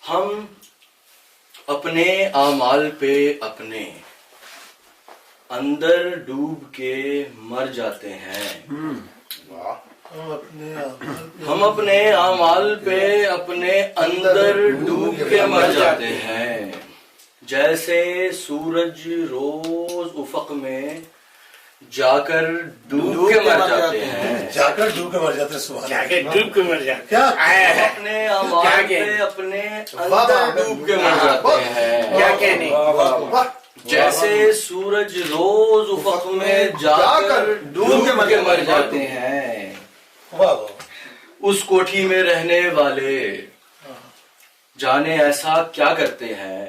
ہم اپنے اعمال پہ اپنے اندر ڈوب کے مر جاتے ہیں. ہم اپنے اعمال پہ اپنے اندر ڈوب کے مر جاتے ہیں. جیسے سورج روز افق میں جا کر ڈوب کے مر جاتے ہیں. جا کر ڈوب کے مر جاتے ہیں. سبحان اللہ. ڈوب کے مر جاتے ہیں. ہم اپنے اعمال پہ اپنے اندر ڈوب کے مر جاتے ہیں. کیا کہنے. جیسے سورج روز افق میں جا کر ڈوب کے مر جاتے ہیں. اس کوٹھی میں رہنے والے جانے ایسا کیا کرتے ہیں.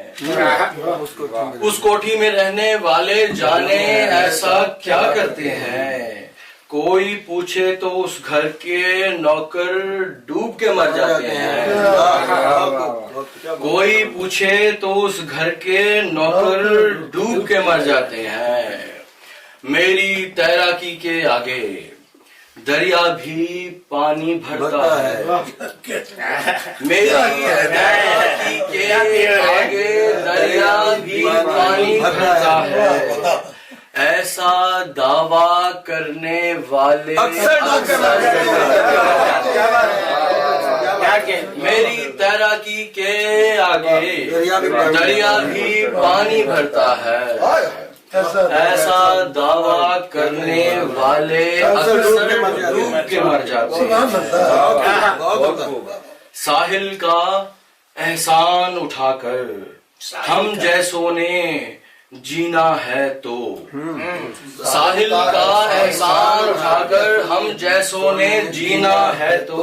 اس کوٹھی میں رہنے والے جانے ایسا کیا کرتے ہیں. کوئی پوچھے تو اس گھر کے نوکر ڈوب کے مر جاتے ہیں. کوئی پوچھے تو اس گھر کے نوکر ڈوب کے مر جاتے ہیں. میری تیراکی کے آگے دریا بھی پانی بھرتا ہے. میری تیراکی کے آگے دریا بھی پانی بھرتا ہے. ایسا دعویٰ کرنے والے میری تیراکی کے آگے دریا بھی پانی بھرتا ہے. ایسا دعویٰ کرنے والے اکثر ڈوب کے مر جاتے ہیں. ساحل کا احسان اٹھا کر ہم جیسوں نے جینا ہے تو. ساحل کا احسان اٹھا کر ہم جیسوں نے جینا ہے تو.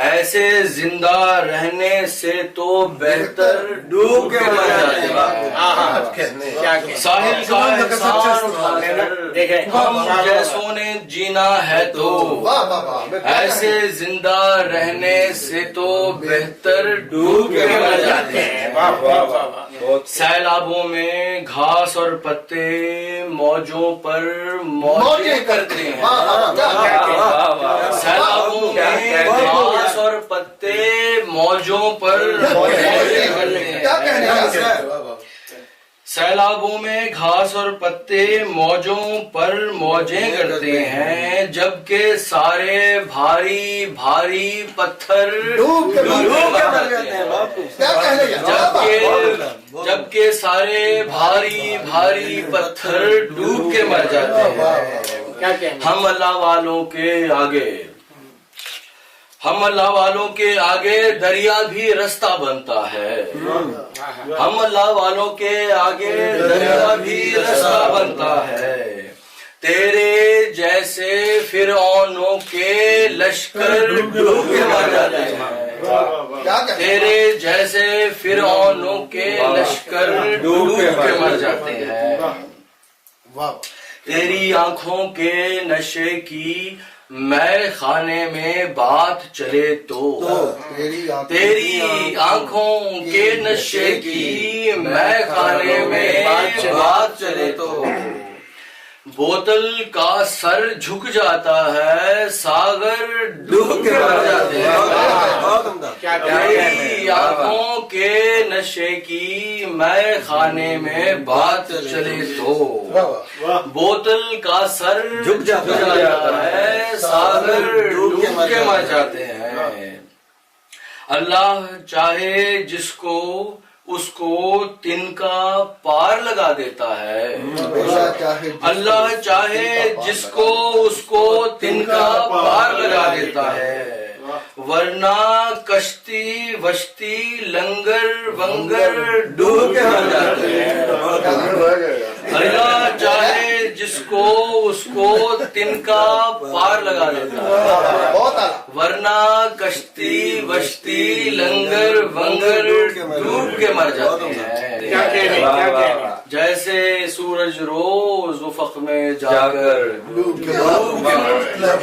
ایسے زندہ رہنے سے تو بہتر ڈوب کے مر جاتے ہیں. ساحل کا احسان اٹھا کر ہم جیسوں نے جینا ہے تو. ایسے زندہ رہنے سے تو بہتر ڈوب کے مر جاتے ہیں. سیلابوں میں گھاس اور پتے موجوں پر موجیں کرتے ہیں. سیلابوں میں گھاس اور پتے موجوں پر موجیں کرتے ہیں. سیلابوں میں گھاس اور پتے موجوں پر موجیں کرتے ہیں. جبکہ سارے بھاری بھاری پتھر ڈوب کے مر جاتے ہیں. جبکہ سارے بھاری بھاری پتھر ڈوب کے مر جاتے ہیں. ہم اللہ والوں کے آگے دریا بھی رستہ بنتا ہے. ہم اللہ والوں کے آگے دریا بھی رستہ بنتا ہے. تیرے جیسے فرعونوں کے لشکر ڈوب کے مر جاتے ہیں. تیرے جیسے فرعونوں کے لشکر ڈوب کے مر جاتے ہیں. تیری آنکھوں کے نشے کی میں خانے میں بات چلے تو. تیری آنکھوں کے نشے کی میں خانے میں بات چلے تو. بوتل کا سر جھک جاتا ہے ساغر ڈوب کے مر جاتے ہیں. تیری آنکھوں کے نشے کی میں خانے میں بات چلے تو. بوتل کا سر جھک جاتا ہے ساغر ڈوب کے مر جاتے ہیں. اللہ چاہے جس کو اس کو تنکا پار لگا دیتا ہے. اللہ چاہے جس کو اس کو تنکا پار لگا دیتا ہے. ورنہ کشتی وشتی لنگر ونگر ڈوب کے مر جاتے ہیں. اللہ چاہے جس کو اس کو تنکا پار لگا دیتا ہے. ورنہ کشتی وشتی لنگر ونگر ڈوب کے مر جاتے ہیں. جیسے سورج روز افق میں جا کر ڈوب کے